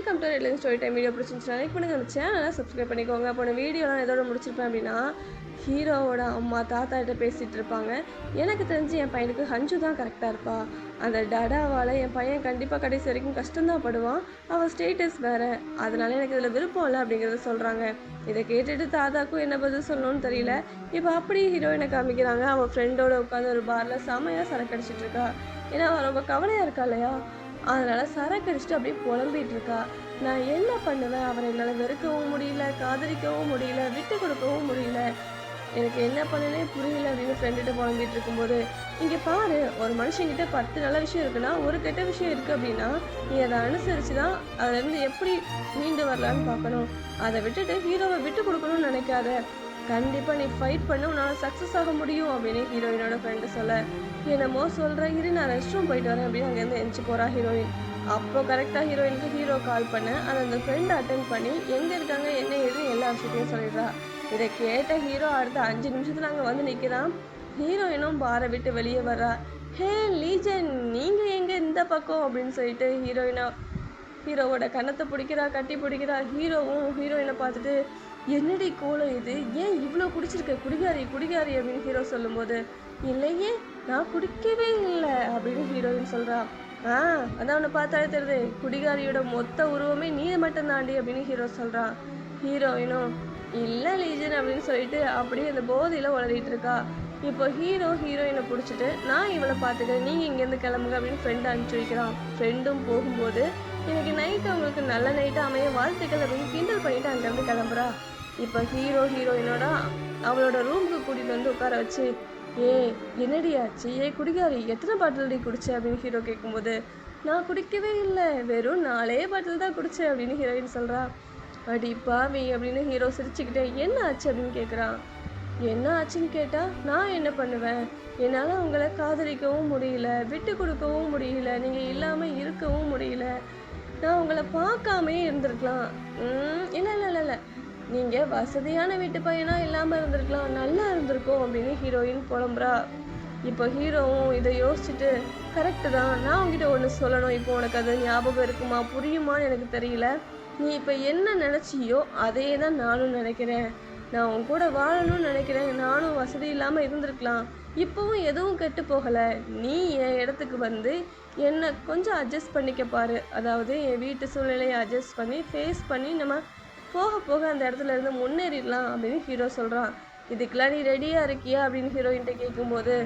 Welcome to red line story time. Video பிடிச்சிருந்துச்சுன்னா like பண்ணுங்க, நம்ம சேனலை சப்ஸ்கிரைப் பண்ணிக்கோங்க. போன வீடியோலாம் எதோட முடிச்சிருப்பேன் அப்படின்னா, ஹீரோவோட அம்மா தாத்தா கிட்ட பேசிகிட்டு இருப்பாங்க. எனக்கு தெரிஞ்சு என் பையனுக்கு ஹஞ்சு தான் கரெக்டாக இருப்பா. அந்த டடாவால் என் பையன் கண்டிப்பாக கடைசி வரைக்கும் கஷ்டம்தான் படுவான். அவள் ஸ்டேட்டஸ் வேறு, அதனால எனக்கு இதில் விருப்பம் இல்லை அப்படிங்கிறத சொல்கிறாங்க. இதை கேட்டுட்டு தாத்தாக்கும் என்ன பதில் சொல்லணும்னு தெரியல. இப்போ அப்படியே ஹீரோயினை காமிக்கிறாங்க. அவள் ஃப்ரெண்டோட உட்காந்து ஒரு பாரில் செமையாக சரக்கு அடிச்சிட்டு இருக்கா. ஏன்னா அவள் ரொம்ப கவலையாக இருக்கா இல்லையா, அதனால் சரக்கு அடிச்சுட்டு அப்படியே புலம்பிகிட்டு இருக்கா. நான் என்ன பண்ணுவேன், அவரை என்னால் வெறுக்கவும் முடியல, காதலிக்கவும் முடியல, விட்டு கொடுக்கவும் முடியல, எனக்கு என்ன பண்ணனே புரியல அப்படின்னு ஃப்ரெண்டுகிட்ட புலம்பிகிட்டு இருக்கும்போது, இங்கே பாரு, ஒரு மனுஷங்கிட்ட 10 நல்ல விஷயம் இருக்குன்னா ஒரு கெட்ட விஷயம் இருக்குது அப்படின்னா நீ அதை அனுசரித்து தான் அதுலேருந்து எப்படி மீண்டு வரலான்னு பார்க்கணும். அதை விட்டுட்டு ஹீரோவை விட்டு கொடுக்கணும்னு நினைக்காத. கண்டிப்பாக நீ ஃபைட் பண்ண உன்னால் சக்ஸஸ் ஆக முடியும் அப்படின்னு ஹீரோயினோட ஃப்ரெண்டு சொல்ல, என்னமோ சொல்கிற, இரு நான் ரெஸ்ட் ரூம் போயிட்டு வரேன் அப்படின்னு அங்கேருந்து எந்திச்சு போகிறா ஹீரோயின். அப்போ கரெக்டாக ஹீரோயினுக்கு ஹீரோ கால் பண்ண அதை அந்த ஃப்ரெண்டு அட்டென்ட் பண்ணி எங்கே இருக்காங்க என்ன ஏது எல்லா விஷயத்தையும் சொல்லிடுறா. இதை கேட்ட ஹீரோ அடுத்த 5 நிமிஷத்தில் அங்கே வந்து நிற்கிறான். ஹீரோயினும் பாரை விட்டு வெளியே வர்றா. ஹே லீஜன், நீங்கள் எங்கே இந்த பக்கம் அப்படின்னு சொல்லிட்டு ஹீரோவோட கன்னத்தை பிடிக்கிறா, கட்டி பிடிக்கிறா. ஹீரோவும் ஹீரோயினை பார்த்துட்டு, என்னடி கோலம் இது, ஏன் இவ்வளோ குடிச்சிருக்க, குடிகாரி குடிகாரி அப்படின்னு ஹீரோ சொல்லும்போது, இல்லையே நான் குடிக்கவே இல்லை அப்படின்னு ஹீரோயின் சொல்கிறா. அதான் அவனை பார்த்தாலே தெரியுது, குடிகாரியோட மொத்த உருவமே நீ மட்டும் தாண்டி அப்படின்னு ஹீரோ சொல்கிறான். ஹீரோயினும் இல்லை லீஜன் அப்படின்னு சொல்லிட்டு அப்படியே அந்த போதையில் உளறிட்டு இருக்கா. இப்போ ஹீரோயினை பிடிச்சிட்டு, நான் இவளை பார்த்துக்கிறேன், நீங்கள் இங்கேருந்து கிளம்புங்க அப்படின்னு ஃப்ரெண்டு அனுப்பிச்சி வைக்கிறான். ஃப்ரெண்டும் போகும்போது, எனக்கு நைட்டு அவங்களுக்கு நல்ல நைட்டாக அமைய வாழ்த்துக்கள் அப்படின்னு கிண்டல் பண்ணிவிட்டு அங்கேருந்து கிளம்புறா. இப்போ ஹீரோயினோட அவளோட ரூமுக்கு கூட்டிகிட்டு வந்து உட்கார வச்சு, என்னடி ஆச்சு, குடிகாரி எத்தனை பாட்டில் குடிச்ச அப்படின்னு ஹீரோ கேட்கும்போது, நான் குடிக்கவே இல்லை, வெறும் 4 பாட்டில் தான் குடித்தேன் அப்படின்னு ஹீரோயின் சொல்கிறா. அடி பாவி அப்படின்னு ஹீரோ சிரிச்சுக்கிட்டே, என்ன ஆச்சு அப்படின்னு கேட்குறான். என்ன ஆச்சுன்னு கேட்டால் நான் என்ன பண்ணுவேன், என்னால் அவங்கள காதலிக்கவும் முடியல, விட்டு கொடுக்கவும் முடியல, நீங்கள் இல்லாமல் இருக்கவும் முடியல, நான் உங்களை பார்க்காமே இருந்திருக்கலாம். இல்லை இல்லை இல்லை இல்லை, நீங்கள் வசதியான வீட்டு பையனாக இல்லாமல் இருந்திருக்கலாம், நல்லா இருந்திருக்கும் அப்படின்னு ஹீரோயின் புலம்புறா. இப்போ ஹீரோவும் இதை யோசிச்சுட்டு, கரெக்டு தான், நான் உங்ககிட்ட ஒன்று சொல்லணும், இப்போ உனக்கு அது ஞாபகம் இருக்குமா புரியுமான்னு எனக்கு தெரியல, நீ இப்போ என்ன நினச்சியோ அதே தான் நானும் நினைக்கிறேன். நான் உன் கூட வாழணும்னு நினைக்கிறேன், நானும் வசதி இல்லாமல் இருந்திருக்கலாம், இப்போவும் எதுவும் கெட்டு போகலை, நீ என் இடத்துக்கு வந்து என்னை கொஞ்சம் அட்ஜஸ்ட் பண்ணிக்க பாரு, அதாவது என் வீட்டு சூழ்நிலையை அட்ஜஸ்ட் பண்ணி ஃபேஸ் பண்ணி நம்ம போக போக அந்த இடத்துல இருந்து முன்னேறிடலாம் அப்படின்னு ஹீரோ சொல்கிறான். இதுக்கெல்லாம் நீ ரெடியாக இருக்கியா அப்படின்னு ஹீரோயின்கிட்ட கேட்கும்போது,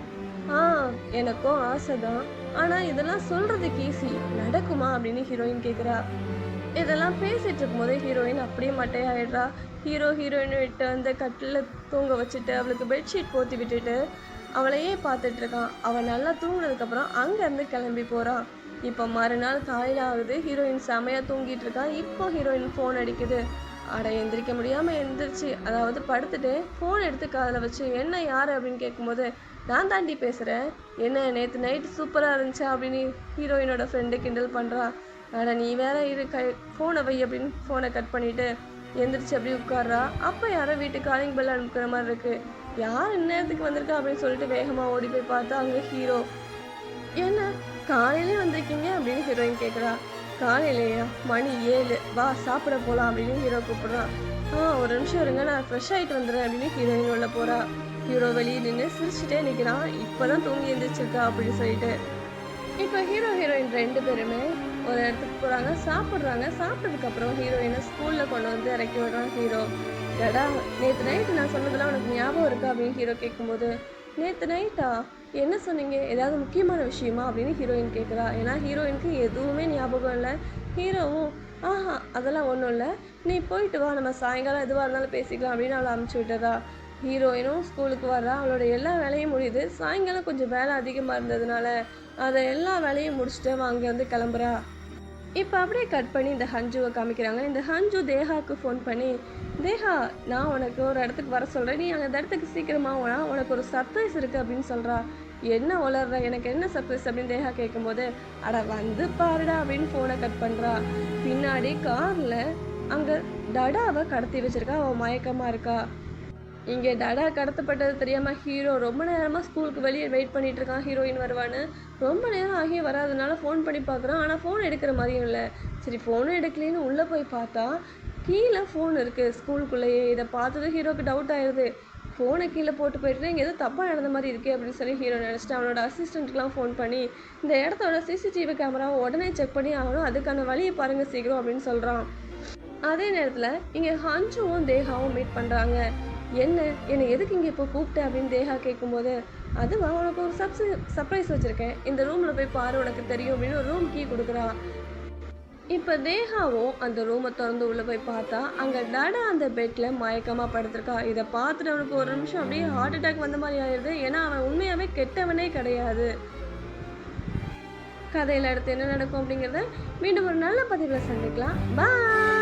எனக்கும் ஆசை தான், ஆனால் இதெல்லாம் சொல்கிறதுக்கு ஈஸி, நடக்குமா அப்படின்னு ஹீரோயின் கேட்குறா. இதெல்லாம் பேசிகிட்டு இருக்கும்போது ஹீரோயின் அப்படியே மட்டையாயிடுறா. ஹீரோயினை விட்டு வந்து கட்டில் தூங்க வச்சுட்டு அவளுக்கு பெட்ஷீட் போற்றி விட்டுட்டு அவளையே பார்த்துட்ருக்கான். அவள் நல்லா தூங்கினதுக்கப்புறம் அங்கேருந்து கிளம்பி போகிறான். இப்போ மறுநாள் காலையில் ஆகுது. ஹீரோயின் செமையாக தூங்கிட்டு இருக்கான். இப்போ ஹீரோயின் ஃபோன் அடிக்குது. எந்திரிக்க முடியாமல் எந்திரிச்சு, அதாவது படுத்துட்டு ஃபோன் எடுத்து காதில் வச்சு, என்ன யார் அப்படின்னு கேட்கும்போது, நான் தாண்டி பேசுகிறேன், என்ன நேற்று நைட்டு சூப்பராக இருந்துச்சா அப்படின்னு ஹீரோயினோட ஃப்ரெண்டு கிண்டல் பண்ணுறா. நீ வேற இரு, ஃபோனை வை அப்படின்னு ஃபோனை கட் பண்ணிவிட்டு எந்திரிச்சு அப்படி உட்கார்றா. அப்போ யாரோ வீட்டுக்கு காலிங் பெல் அனுப்புகிற மாதிரி இருக்குது. யார் இந்நேரத்துக்கு வந்திருக்கா அப்படின்னு சொல்லிட்டு வேகமாக ஓடி போய் பார்த்தா அங்கே ஹீரோ. என்ன காலையிலே வந்திருக்கீங்க அப்படின்னு ஹீரோயின் கேட்குறா. காலையிலேயா, மணி 7, வா சாப்பிட போகலாம் அப்படின்னு ஹீரோ கூப்பிட்றான். ஒரு நிமிஷம் இருங்க, நான் ஃப்ரெஷ் ஆகிட்டு வந்துடுறேன் அப்படின்னு ஹீரோயின் உள்ள போகிறா. ஹீரோ வெளியே நின்று சிரிச்சுட்டே நிற்கிறான். இப்போ தான் தூங்கி எழுந்திரிச்சிருக்கா அப்படின்னு சொல்லிட்டு. இப்போ ஹீரோயின் 2 பேருமே ஒரு இடத்துக்கு போகிறாங்க, சாப்பிட்றாங்க. சாப்பிட்டதுக்கப்புறம் ஹீரோயினை ஸ்கூலில் கொண்டு வந்து இறக்கி விடுறான் ஹீரோ. டடா, நேற்று நைட்டு நான் சொன்னதெல்லாம் உனக்கு ஞாபகம் இருக்கா அப்படின்னு ஹீரோ கேட்கும்போது, நேற்று நைட்டா, என்ன சொன்னீங்க, ஏதாவது முக்கியமான விஷயமா அப்படின்னு ஹீரோயின் கேட்குறா. ஏன்னா ஹீரோயினுக்கு எதுவுமே ஞாபகம் இல்லை. ஹீரோவும் அதெல்லாம் ஒன்றும் இல்லை, நீ போயிட்டு வா, நம்ம சாயங்காலம் எதுவாக இருந்தாலும் பேசிக்கலாம் அப்படின்னு அவளை அனுப்பிச்சி விட்டுறா. ஹீரோயினும் ஸ்கூலுக்கு வர்றா. அவளோட எல்லா வேலையும் முடியுது. சாயங்காலம் கொஞ்சம் வேலை அதிகமாக இருந்ததுனால அதை எல்லா வேலையும் முடிச்சுட்டு அவன் அங்கேருந்து கிளம்புறா. இப்போ அப்படியே கட் பண்ணி இந்த ஹஞ்சுவை காமிக்கிறாங்க. இந்த ஹஞ்சு தேஹாவுக்கு ஃபோன் பண்ணி, தேஹா, நான் உனக்கு ஒரு இடத்துக்கு வர சொல்கிறேன், நீ அந்த இடத்துக்கு சீக்கிரமாக உனக்கு ஒரு சர்ப்ரைஸ் இருக்குது அப்படின்னு சொல்கிறா. என்ன உளர்ற, எனக்கு என்ன சர்ப்ரைஸ் அப்படின்னு தேஹா கேட்கும்போது, வந்து பாருடா அப்படின்னு ஃபோனை கட் பண்ணுறா. பின்னாடி காரில் அங்கே டடாவை கடத்தி வச்சிருக்கா. அவள் மயக்கமாக இருக்கா. இங்கே டடா கடத்தப்பட்டது தெரியாமல் ஹீரோ ரொம்ப நேரமாக ஸ்கூலுக்கு வெளியே வெயிட் பண்ணிட்டு இருக்கான் ஹீரோயின் வருவான்னு. ரொம்ப நேரம் ஆகியே வராதனால ஃபோன் பண்ணி பார்க்குறான். ஆனால் ஃபோன் எடுக்கிற மாதிரியும் இல்லை. சரி ஃபோனும் எடுக்கலேன்னு உள்ளே போய் பார்த்தா கீழே ஃபோன் இருக்குது ஸ்கூலுக்குள்ளேயே. இதை பார்த்ததும் ஹீரோக்கு டவுட் ஆயிடுது. ஃபோனை கீழே போட்டு போயிட்டு இங்கே எதுவும் தப்பாக நடந்த மாதிரி இருக்கே அப்படின்னு சொல்லி ஹீரோ நினச்சிட்டு அவனோட அசிஸ்டண்ட்டுக்கெலாம் ஃபோன் பண்ணி இந்த இடத்தோட சிசிடிவி கேமராவை உடனே செக் பண்ணி ஆகணும், அதுக்கான வழியை பாருங்கள் சீக்கிரம் அப்படின்னு சொல்கிறான். அதே நேரத்தில் இங்கே ஹஞ்சுவும் தேகாவும் மீட் பண்ணுறாங்க. என்னை எதுக்கு இங்கே இப்போ கூப்பிட்டேன் அப்படின்னு தேகா கேட்கும்போது, அதுவா உனக்கு ஒரு சர்ப்ரைஸ் வச்சுருக்கேன், இந்த ரூமில் போய் பாரு உனக்கு தெரியும் அப்படின்னு ஒரு ரூம் கீ கொடுக்குறா. இப்போ தேகாவும் அந்த ரூமை திறந்து உள்ளே போய் பார்த்தா அங்கே டடா அந்த பெட்டில் மயக்கமாக படுத்திருக்கா. இதை பார்த்துட்டு அவனுக்கு ஒரு நிமிஷம் அப்படியே ஹார்ட் அட்டாக் வந்த மாதிரி ஆயிடுது. ஏன்னா அவன் உண்மையாகவே கெட்டவனே கிடையாது. கதையில் அடுத்து என்ன நடக்கும் அப்படிங்கிறத மீண்டும் ஒரு நல்ல பதிவில் சந்திக்கலாம். பாய்.